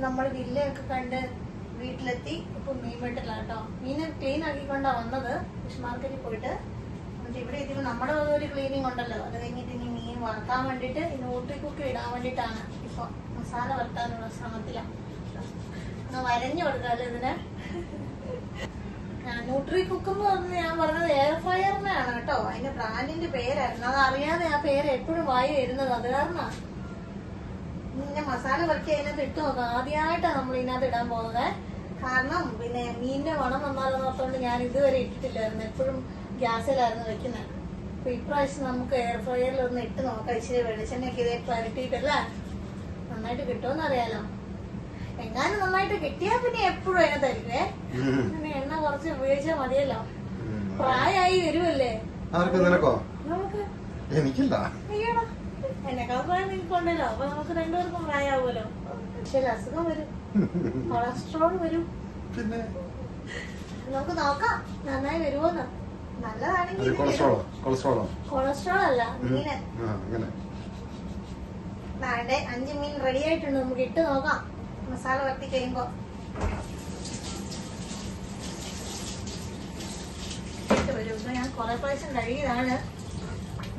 നമ്മൾ വില്ലയൊക്കെ കണ്ട് വീട്ടിലെത്തി. ഇപ്പൊ മീൻ വെട്ടിലാട്ടോ. മീന് ക്ലീൻ ആക്കിക്കൊണ്ടാ വന്നത് ഫിഷ് മാർക്കറ്റിൽ പോയിട്ട്. എന്നിട്ട് ഇവിടെ എത്തിയപ്പോൾ നമ്മുടെ ഒരു ക്ലീനിങ് ഉണ്ടല്ലോ, അത് കഴിഞ്ഞിട്ട് ഇനി മീൻ വറുക്കാൻ വേണ്ടിട്ട് ന്യൂട്രി കുക്ക് ഇടാൻ വേണ്ടിട്ടാണ് ഇപ്പൊ മസാല വറുത്താനുള്ള ശ്രമത്തിലാണ്. വരഞ്ഞു കൊടുക്കാല്ലോ ഇതിന്. ന്യൂട്രി കുക്ക് എന്ന് പറഞ്ഞ് ഞാൻ പറഞ്ഞത് എയർ ഫ്രയറിനാണ് കേട്ടോ. അതിന്റെ ബ്രാൻഡിന്റെ പേരായിരുന്നു. അത് അറിയാതെ ആ പേര് എപ്പോഴും വായി വരുന്നത്. അത് കാരണമാണ്. പിന്നെ മസാല വറുക്കി അതിനകത്ത് ഇട്ട് നോക്കാം. ആദ്യമായിട്ടാണ് നമ്മൾ ഇതിനകത്ത് ഇടാൻ പോകുന്നത്. കാരണം പിന്നെ മീനിന്റെ മണം വന്നാലെന്ന് ഓർത്തുകൊണ്ട് ഞാൻ ഇതുവരെ ഇട്ടിട്ടില്ലായിരുന്നു. എപ്പോഴും ഗ്യാസിലായിരുന്നു വെക്കുന്നത്. അപ്പൊ ഇപ്രാവശ്യം നമുക്ക് എയർ ഫ്രയറിൽ ഒന്ന് ഇട്ട് നോക്കാം. ഇച്ചിരി വെളിച്ചെണ്ണയൊക്കെ ഇതേ പരട്ടിയിട്ടല്ലേ നന്നായിട്ട് കിട്ടുമെന്ന് അറിയാലോ. എങ്ങാനും നന്നായിട്ട് കിട്ടിയാ പിന്നെ എപ്പോഴും അതിനകത്തായിരിക്കുവേ. പിന്നെ എണ്ണ കുറച്ച് ഉപയോഗിച്ചാൽ മതിയല്ലോ. പ്രായമായി വരുമല്ലേ നമുക്ക്. അയ്യടാ, എന്നെക്കാൾ പ്രായം നിൽക്കൊണ്ടല്ലോ. അപ്പൊ നമുക്ക് രണ്ടുപേർക്കും പ്രായമാവുമല്ലോ. പക്ഷെ അസുഖം വരും, കൊളസ്ട്രോൾ വരും. നമുക്ക് നോക്കാം നന്നായി വരുമോന്ന്. നല്ലതാണെങ്കിൽ കൊളസ്ട്രോൾ അല്ല മീന്. 5 മീൻ റെഡി ആയിട്ടുണ്ട്. നമുക്ക് ഇട്ട് നോക്കാം മസാല വരട്ടി കഴിയുമ്പോ. ഇട്ട് വരും. ഇപ്പൊ ഞാൻ കുറെ പ്രാവശ്യം കഴുകിയതാണ്.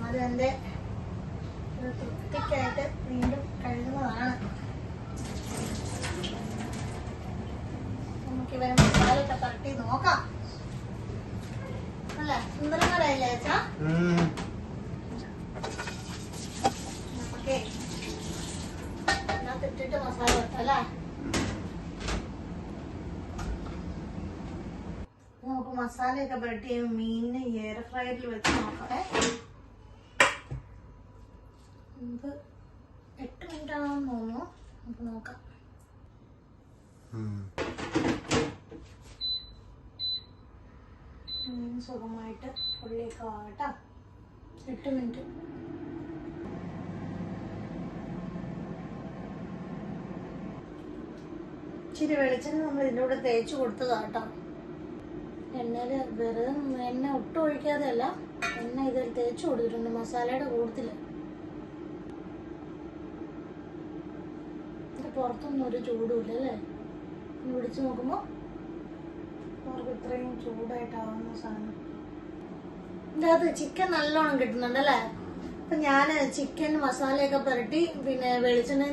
അത് എന്റെ തൃപ്തിക്കായിട്ട് വീണ്ടും കഴുകുന്നതാണ്. നമുക്ക് ഇവരെ മസാലയൊക്കെ പരട്ടി നോക്കാം. അല്ലേ, സുന്ദരന്മാരായില്ലേ അച്ഛാ? നമുക്കേ ഇട്ടിട്ട് മസാല വെട്ടല്ലേ. നമുക്ക് മസാലയൊക്കെ പരട്ടി മീനിന് എയർ ഫ്രയറിൽ വെച്ച് നോക്കട്ടെ. 8 മിനിറ്റ് ആണെന്ന് തോന്നുന്നു. നമുക്ക് നോക്കാം. മീൻ സുഖമായിട്ട് ഉള്ളിലേക്ക് ആകട്ടെ. 8 മിനിറ്റ്. ഇച്ചിരി വെളിച്ചെണ്ണ നമ്മൾ ഇതിൻ്റെ കൂടെ തേച്ച് കൊടുത്തതാട്ടോ. എണ്ണയില് വെറുതെ എണ്ണ ഒട്ടും ഒഴിക്കാതെ അല്ല, എണ്ണ ഇതിൽ തേച്ച് കൊടുത്തിട്ടുണ്ട് മസാലയുടെ കൂട്ടത്തില്. ഇത് പുറത്തൊന്നും ഒരു ചൂടുമില്ല അല്ലേ. ഇനി പിടിച്ചു നോക്കുമ്പോ അവർക്ക് ഇത്രയും ചൂടായിട്ടാവുന്ന സാധനം. ഇതിൻ്റെ അകത്ത് ചിക്കൻ നല്ലോണം കിട്ടുന്നുണ്ടല്ലേ. അപ്പൊ ഞാന് ചിക്കൻ മസാലയൊക്കെ പുരട്ടി പിന്നെ വെളിച്ചെണ്ണ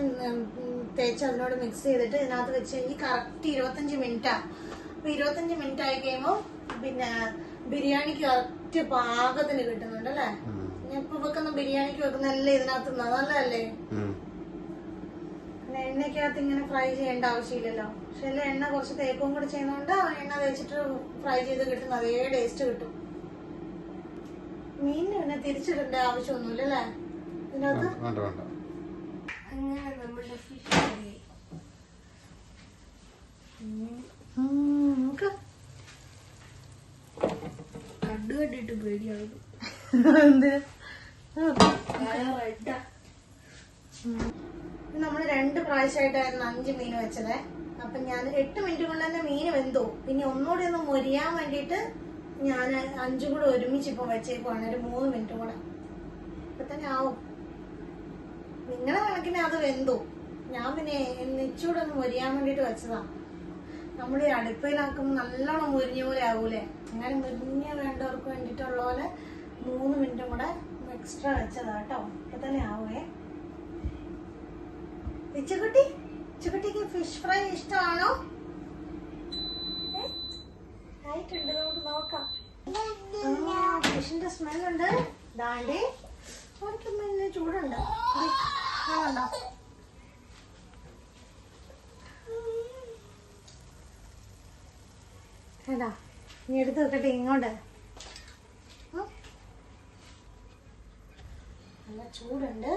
തേച്ച് അതിനോട് മിക്സ് ചെയ്തിട്ട് ഇതിനകത്ത് വെച്ച് കഴിഞ്ഞ് കറക്റ്റ് 25 മിനിറ്റാ. അപ്പൊ 25 മിനിറ്റ് ആയി കഴിയുമ്പോ പിന്നെ ബിരിയാണിക്ക് കറക്റ്റ് പാകത്തിന് കിട്ടുന്നുണ്ട് അല്ലേ. ഞാൻ ഇപ്പൊ വെക്കുന്ന ബിരിയാണിക്ക് വെക്കുന്നതല്ലേ ഇതിനകത്ത് നല്ലതല്ലേ. എണ്ണയ്ക്കകത്ത് ഇങ്ങനെ ഫ്രൈ ചെയ്യേണ്ട ആവശ്യമില്ലല്ലോ. പക്ഷെ എണ്ണ കുറച്ച് തേപ്പും കൂടി ചെയ്യുന്നതുകൊണ്ട് എണ്ണ തേച്ചിട്ട് ഫ്രൈ ചെയ്ത് കിട്ടുന്ന അതേ ടേസ്റ്റ് കിട്ടും. മീനിന് പിന്നെ തിരിച്ചിടേണ്ട ആവശ്യമൊന്നുമില്ല അല്ലേ ഇതിനകത്ത്. അങ്ങനെ നമ്മുടെ ഫിഷ് കറി നമുക്ക് കണ്ടു കണ്ടിട്ട് പേടിയാകും. നമ്മള് 2 പ്രാവശ്യമായിട്ടായിരുന്നു 5 മീൻ വെച്ചത്. അപ്പൊ ഞാൻ 8 മിനിറ്റ് കൊണ്ട് തന്നെ മീൻ വെന്തോ. പിന്നെ ഒന്നുകൂടി ഒന്ന് മൊരിയാൻ വേണ്ടിട്ട് ഞാൻ 5 കൂടെ ഒരുമിച്ച് ഇപ്പൊ വെച്ചേക്കുവാണ്. ഒരു 3 മിനിറ്റ് കൂടെ ഇപ്പൊ തന്നെ ആവും. നിങ്ങളെ കണക്കിന് അത് വെന്തോ. ഞാൻ പിന്നെ ഇച്ചൂടെ ഒന്ന് മൊരിയാൻ വേണ്ടിട്ട് വെച്ചതാ. നമ്മുടെ ഈ അടുപ്പയിലാക്കുമ്പോൾ നല്ലോണം മുരിഞ്ഞ പോലെ ആവൂലേ. അങ്ങനെ മുരിഞ്ഞ വേണ്ടവർക്ക് വേണ്ടിട്ടുള്ള പോലെ 3 മിനിറ്റും കൂടെ എക്സ്ട്രാ വെച്ചതാ കേട്ടോ. ഇപ്പൊ തന്നെ ആവേ. ഇച്ചുകുട്ടിക്ക് ഫിഷ് ഫ്രൈ ഇഷ്ടമാണോ? ആയിട്ടുണ്ട്, നമുക്ക് നോക്കാം. ഫിഷിന്റെ സ്മെല്ലുണ്ട്. ദാണ്ടേ അവർക്ക് ചൂടുണ്ട്. ആണോ ഏതാ നീ എടുത്ത് വെക്കട്ടെ ഇങ്ങോട്ട്. നല്ല ചൂടുണ്ട്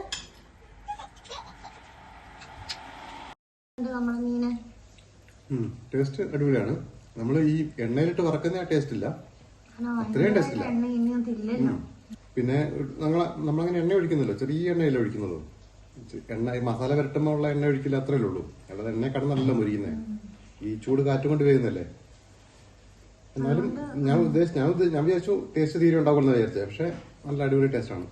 നമ്മുടെ മീന്. ടേസ്റ്റ് അടിപൊളിയാണ്. നമ്മൾ ഈ എണ്ണയിലിട്ട് വറക്കുന്ന ആ ടേസ്റ്റ് ഇല്ല, അത്രയും ടേസ്റ്റ് ഇല്ല. പിന്നെ നമ്മളങ്ങനെ എണ്ണ ഒഴിക്കുന്നല്ലോ, ചെറിയ എണ്ണയല്ല ഒഴിക്കുന്നത്. എണ്ണ മസാല വരട്ടുമ്പോൾ ഉള്ള എണ്ണ ഒഴിക്കില്ല, അത്രയല്ലേ ഉള്ളൂ. അല്ലാതെ എണ്ണ കടന്നല്ലല്ലോ മുരിക്കുന്നത്. ഈ ചൂട് കാറ്റും കൊണ്ട് വരുന്നല്ലേ. എന്നാലും ഞാൻ വിചാരിച്ചു ടേസ്റ്റ് തീരെ ഉണ്ടാകുമെന്ന് വിചാരിച്ചത്. പക്ഷെ നല്ല അടിപൊളി ടേസ്റ്റാണ്.